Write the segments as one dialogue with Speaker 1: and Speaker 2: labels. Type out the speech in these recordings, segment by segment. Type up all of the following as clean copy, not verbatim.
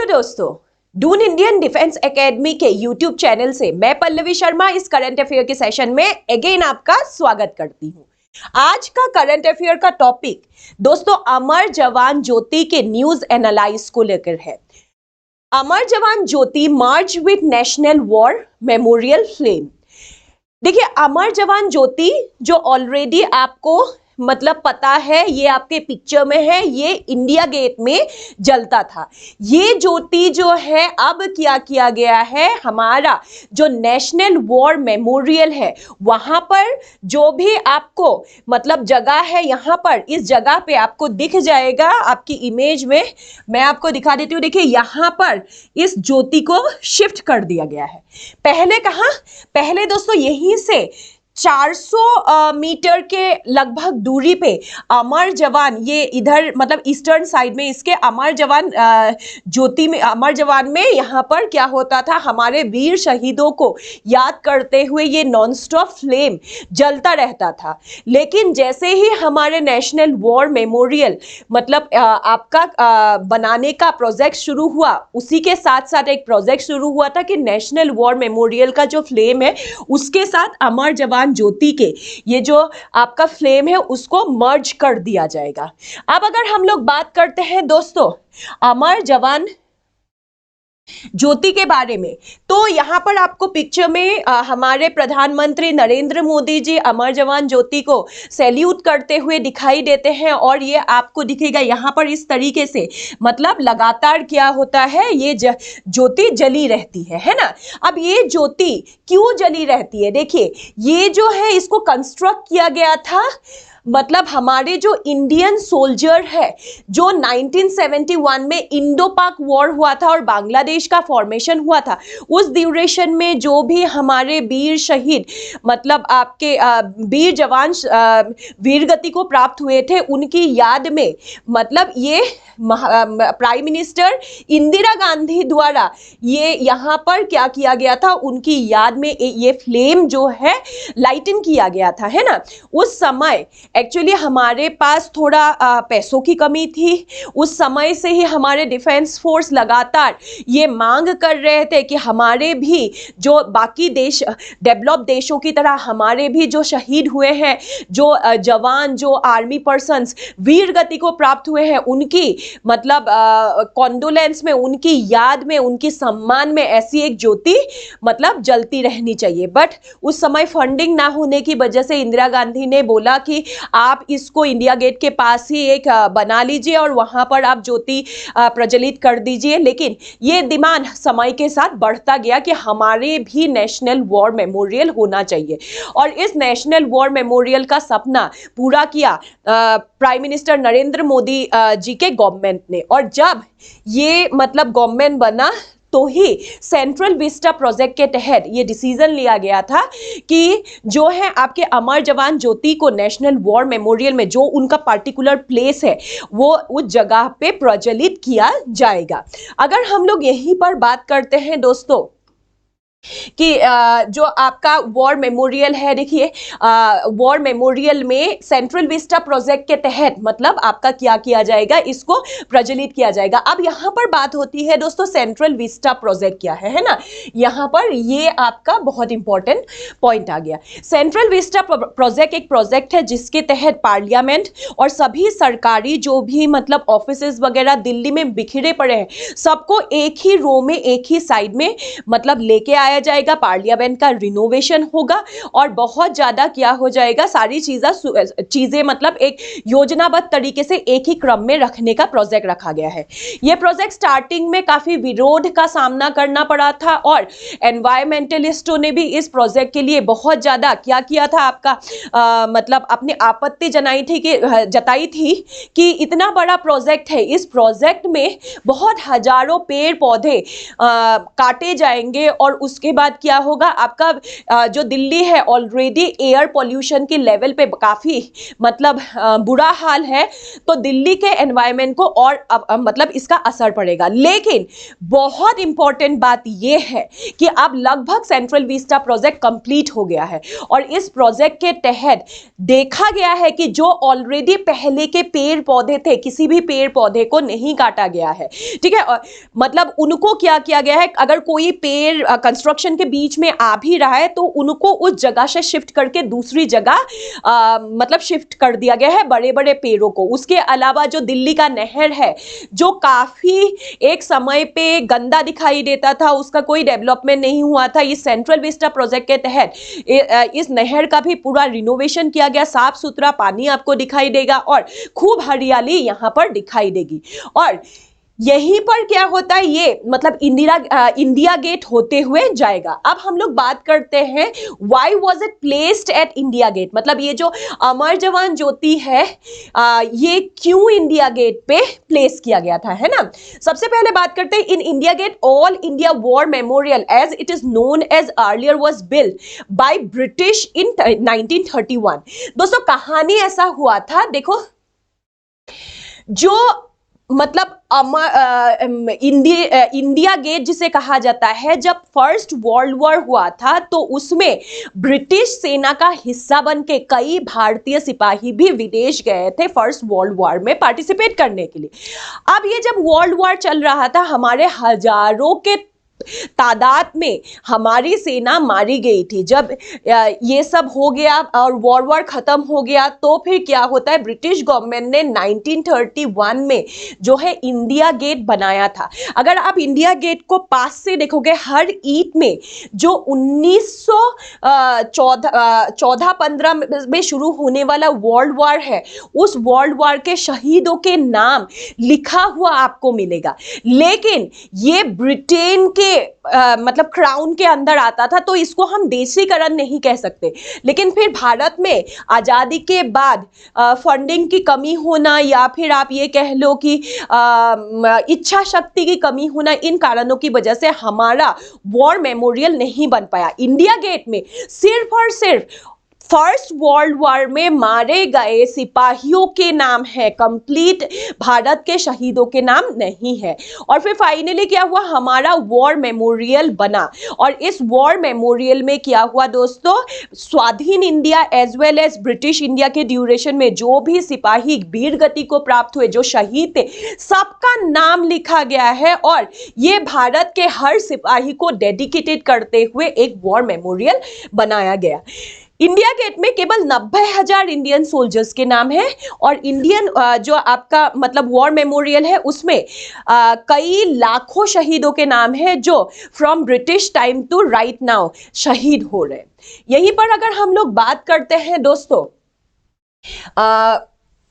Speaker 1: Hello दोस्तों, Doon Indian defence academy के YouTube channel से मैं पल्लवी शर्मा इस करंट अफेयर के सेशन में अगेन आपका स्वागत करती हूं। आज का करंट अफेयर का टॉपिक दोस्तों अमर जवान ज्योति के न्यूज एनालाइज को लेकर है। Amar Jawan Jyoti march with national war memorial flame. देखिए, अमर जवान ज्योति जो ऑलरेडी आपको मतलब पता है, ये आपके पिक्चर में है, ये इंडिया गेट में जलता था। ये ज्योति जो है अब क्या किया गया है, हमारा जो नेशनल वॉर मेमोरियल है वहां पर जो भी आपको मतलब जगह है, यहां पर इस जगह पे आपको दिख जाएगा आपकी इमेज में। मैं आपको दिखा देती हूँ। देखिए, यहां पर इस ज्योति को शिफ्ट कर दिया गया है। पहले कहाँ, पहले दोस्तों यहीं से 400 मीटर के लगभग दूरी पे अमर जवान, ये इधर मतलब ईस्टर्न साइड में इसके अमर जवान ज्योति में, अमर जवान में यहाँ पर क्या होता था, हमारे वीर शहीदों को याद करते हुए ये नॉन स्टॉप फ्लेम जलता रहता था। लेकिन जैसे ही हमारे नेशनल वॉर मेमोरियल मतलब आपका बनाने का प्रोजेक्ट शुरू हुआ, उसी के साथ साथ एक प्रोजेक्ट शुरू हुआ था कि नेशनल वॉर मेमोरियल का जो फ्लेम है उसके साथ अमर जवान ज्योति के ये जो आपका फ्लेम है उसको मर्ज कर दिया जाएगा। अब अगर हम लोग बात करते हैं दोस्तों अमर जवान ज्योति के बारे में, तो यहां पर आपको पिक्चर में हमारे प्रधानमंत्री नरेंद्र मोदी जी अमर जवान ज्योति को सैल्यूट करते हुए दिखाई देते हैं। और ये आपको दिखेगा यहां पर इस तरीके से, मतलब लगातार क्या होता है, ये ज्योति जली रहती है ना। अब ये ज्योति क्यों जली रहती है, देखिए ये जो है इसको कंस्ट्रक्ट किया गया था, मतलब हमारे जो इंडियन सोल्जर है जो 1971 में इंडो पाक वॉर हुआ था और बांग्लादेश का फॉर्मेशन हुआ था, उस ड्यूरेशन में जो भी हमारे वीर शहीद मतलब आपके वीर जवान वीर गति को प्राप्त हुए थे, उनकी याद में मतलब ये प्राइम मिनिस्टर इंदिरा गांधी द्वारा ये यहाँ पर क्या किया गया था, उनकी याद में ये फ्लेम जो है लाइटन किया गया था, है ना। उस समय एक्चुअली हमारे पास थोड़ा पैसों की कमी थी। उस समय से ही हमारे डिफेंस फोर्स लगातार ये मांग कर रहे थे कि हमारे भी जो बाकी देश डेवलप देशों की तरह हमारे भी जो शहीद हुए हैं, जो जवान, जो आर्मी पर्सन्स वीर गति को प्राप्त हुए हैं, उनकी मतलब कॉन्डोलेंस में, उनकी याद में, उनकी सम्मान में ऐसी एक ज्योति मतलब जलती रहनी चाहिए। बट उस समय फंडिंग ना होने की वजह से इंदिरा गांधी ने बोला कि आप इसको इंडिया गेट के पास ही एक बना लीजिए और वहां पर आप ज्योति प्रज्वलित कर दीजिए। लेकिन ये डिमांड समय के साथ बढ़ता गया कि हमारे भी नेशनल वॉर मेमोरियल होना चाहिए। और इस नेशनल वॉर मेमोरियल का सपना पूरा किया प्राइम मिनिस्टर नरेंद्र मोदी जी के गवर्नमेंट ने। और जब ये मतलब गवर्नमेंट बना तो ही सेंट्रल विस्टा प्रोजेक्ट के तहत ये डिसीजन लिया गया था कि जो है आपके अमर जवान ज्योति को नेशनल वॉर मेमोरियल में जो उनका पर्टिकुलर प्लेस है वो उस जगह पे प्रज्वलित किया जाएगा। अगर हम लोग यहीं पर बात करते हैं दोस्तों कि जो आपका वॉर मेमोरियल है, देखिए वॉर मेमोरियल में सेंट्रल विस्टा प्रोजेक्ट के तहत मतलब आपका क्या किया जाएगा, इसको प्रज्वलित किया जाएगा। अब यहाँ पर बात होती है दोस्तों सेंट्रल विस्टा प्रोजेक्ट क्या है ना। यहाँ पर ये आपका बहुत इंपॉर्टेंट पॉइंट आ गया। सेंट्रल विस्टा प्रोजेक्ट एक प्रोजेक्ट है जिसके तहत पार्लियामेंट और सभी सरकारी जो भी मतलब ऑफिसेज वगैरह दिल्ली में बिखरे पड़े हैं, सबको एक ही रो में, एक ही साइड में मतलब लेके आया जाएगा। पार्लियामेंट का रिनोवेशन होगा और बहुत ज्यादा क्या हो जाएगा, सारी चीजें मतलब एक योजनाबद्ध तरीके से एक ही क्रम में रखने का प्रोजेक्ट रखा गया है। यह प्रोजेक्ट स्टार्टिंग में काफी विरोध का सामना करना पड़ा था और एनवायरमेंटलिस्टों ने भी इस प्रोजेक्ट के लिए बहुत ज्यादा क्या किया था, आपका मतलब अपनी आपत्ति जताई थी कि इतना बड़ा प्रोजेक्ट है, इस प्रोजेक्ट में बहुत हजारों पेड़ पौधे काटे जाएंगे और उस उसके बाद क्या होगा, आपका जो दिल्ली है ऑलरेडी एयर पॉल्यूशन की लेवल पे काफी मतलब बुरा हाल है, तो दिल्ली के एनवायरनमेंट को और मतलब इसका असर पड़ेगा। लेकिन बहुत इंपॉर्टेंट बात यह है कि अब लगभग सेंट्रल विस्टा प्रोजेक्ट कंप्लीट हो गया है और इस प्रोजेक्ट के तहत देखा गया है कि जो ऑलरेडी पहले के पेड़ पौधे थे, किसी भी पेड़ पौधे को नहीं काटा गया है, ठीक है। और मतलब उनको क्या किया गया है, अगर कोई पेड़ कंस्ट्रक्शन के बीच में आ भी रहा है तो उनको उस जगह से शिफ्ट करके दूसरी जगह मतलब शिफ्ट कर दिया गया है, बड़े बड़े पेड़ों को। उसके अलावा जो दिल्ली का नहर है, जो काफी एक समय पे गंदा दिखाई देता था, उसका कोई डेवलपमेंट नहीं हुआ था, इस सेंट्रल विस्टा प्रोजेक्ट के तहत इस नहर का भी पूरा रिनोवेशन किया गया, साफ सुथरा पानी आपको दिखाई देगा और खूब हरियाली यहां पर दिखाई देगी। और यहीं पर क्या होता है, ये मतलब इंडिया गेट होते हुए जाएगा। अब हम लोग बात करते हैं why was it placed at India Gate, मतलब ये जो अमर जवान ज्योति है ये क्यों इंडिया गेट पे प्लेस किया गया था, है ना। सबसे पहले बात करते हैं in India Gate all India war memorial as it is known as earlier was built by British in 1931। दोस्तों कहानी ऐसा हुआ था, देखो जो मतलब इंडिया गेट जिसे कहा जाता है, जब फर्स्ट वर्ल्ड वॉर हुआ था तो उसमें ब्रिटिश सेना का हिस्सा बन के कई भारतीय सिपाही भी विदेश गए थे फर्स्ट वर्ल्ड वॉर में पार्टिसिपेट करने के लिए। अब ये जब वर्ल्ड वॉर चल रहा था, हमारे हजारों के तादाद में हमारी सेना मारी गई थी। जब ये सब हो गया और वॉर खत्म हो गया तो फिर क्या होता है, ब्रिटिश गवर्नमेंट ने 1931 में जो है इंडिया गेट बनाया था। अगर आप इंडिया गेट को पास से देखोगे, हर ईंट में जो 1914-15 में शुरू होने वाला वर्ल्ड वॉर है, उस वर्ल्ड वॉर के शहीदों के नाम लिखा हुआ आपको मिलेगा। लेकिन ये ब्रिटेन के मतलब क्राउन के अंदर आता था, तो इसको हम देशीकरण नहीं कह सकते। लेकिन फिर भारत में आजादी के बाद फंडिंग की कमी होना या फिर आप ये कह लो कि इच्छा शक्ति की कमी होना, इन कारणों की वजह से हमारा वॉर मेमोरियल नहीं बन पाया। इंडिया गेट में सिर्फ और सिर्फ फर्स्ट वर्ल्ड वॉर में मारे गए सिपाहियों के नाम है, कंप्लीट भारत के शहीदों के नाम नहीं है। और फिर फाइनली क्या हुआ, हमारा वॉर मेमोरियल बना। और इस वॉर मेमोरियल में क्या हुआ दोस्तों, स्वाधीन India as well as British India के ड्यूरेशन में जो भी सिपाही वीर गति को प्राप्त हुए, जो शहीद थे, सबका नाम लिखा गया है। और ये भारत के हर सिपाही को डेडिकेटेड करते हुए एक वॉर मेमोरियल बनाया गया। इंडिया गेट में केवल 90,000 इंडियन सोल्जर्स के नाम है और इंडियन जो आपका मतलब वॉर मेमोरियल है उसमें कई लाखों शहीदों के नाम है जो from British time to right now शहीद हो रहे हैं। यहीं पर अगर हम लोग बात करते हैं दोस्तों,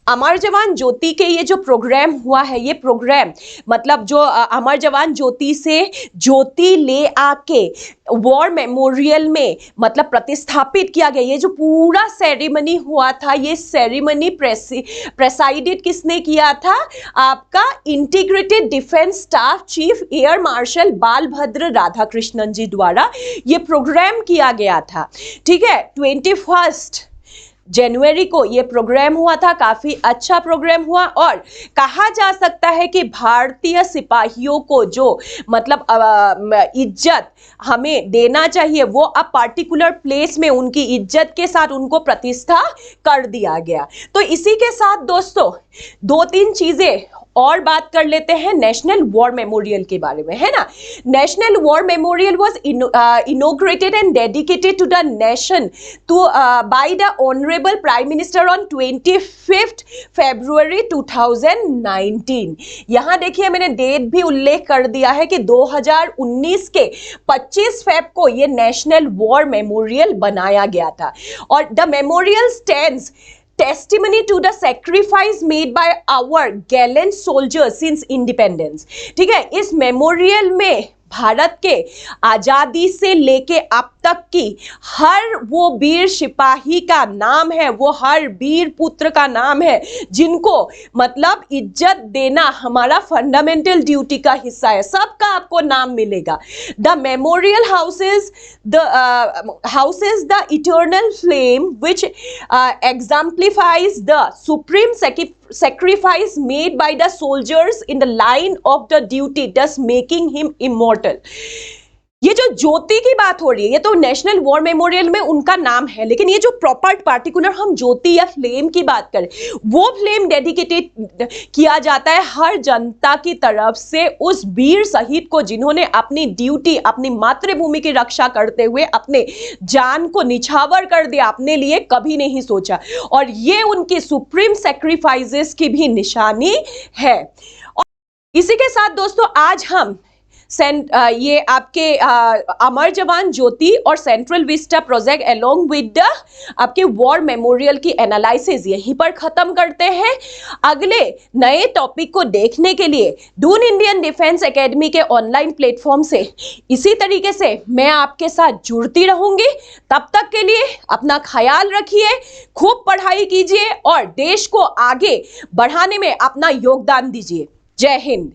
Speaker 1: अमर जवान ज्योति के ये जो प्रोग्राम हुआ है, ये प्रोग्राम मतलब जो अमर जवान ज्योति से ज्योति ले आके वॉर मेमोरियल में मतलब प्रतिस्थापित किया गया। ये जो पूरा सेरेमनी हुआ था, ये सेरेमनी प्रेसाइडेड किसने किया था, आपका integrated defence staff chief air marshal Balbhadra Radhakrishnan ji द्वारा ये प्रोग्राम किया गया था। ठीक है, 21 जनवरी को ये प्रोग्राम हुआ था। काफी अच्छा प्रोग्राम हुआ और कहा जा सकता है कि भारतीय सिपाहियों को जो मतलब इज्जत हमें देना चाहिए, वो अब पार्टिकुलर प्लेस में उनकी इज्जत के साथ उनको प्रतिष्ठा कर दिया गया। तो इसी के साथ दोस्तों 2-3 चीजें और बात कर लेते हैं नेशनल वॉर मेमोरियल के बारे में, है ना। National war memorial was inaugurated and dedicated to the nation to by the honourable prime minister on 25 February 2019। यहां देखिए मैंने डेट भी उल्लेख कर दिया है कि 2019 के 25 फेब को ये नेशनल वॉर मेमोरियल बनाया गया था। और the memorial stands testimony to the sacrifice made by our gallant soldiers since independence। ठीक है, इस मेमोरियल में भारत के आजादी से लेके अब तक की हर वो वीर सिपाही का नाम है, वो हर वीर पुत्र का नाम है जिनको मतलब इज्जत देना हमारा फंडामेंटल ड्यूटी का हिस्सा है। सबका आपको नाम मिलेगा। The memorial houses the eternal flame which exemplifies the supreme sacrifice made by the soldiers in the line of the duty, thus making him immortal। ये जो ज्योति की बात हो रही है, ये तो नेशनल वॉर मेमोरियल में उनका नाम है, लेकिन ये जो प्रॉपर पार्टिकुलर हम ज्योति या फ्लेम की बात करें, वो फ्लेम डेडिकेटेड किया जाता है हर जनता की तरफ से उस वीर शहीद को जिन्होंने अपनी ड्यूटी, अपनी मातृभूमि की रक्षा करते हुए अपने जान को निछावर कर दिया, अपने लिए कभी नहीं सोचा, और ये उनकी सुप्रीम सैक्रिफाइसेस की भी निशानी है। और इसी के साथ दोस्तों आज हम ये आपके अमर जवान ज्योति और central Vista project along with the आपके वॉर मेमोरियल की एनालिसिस यहीं पर खत्म करते हैं। अगले नए टॉपिक को देखने के लिए दून इंडियन डिफेंस एकेडमी के ऑनलाइन प्लेटफॉर्म से इसी तरीके से मैं आपके साथ जुड़ती रहूंगी। तब तक के लिए अपना ख्याल रखिए, खूब पढ़ाई कीजिए और देश को आगे बढ़ाने में अपना योगदान दीजिए। जय हिंद।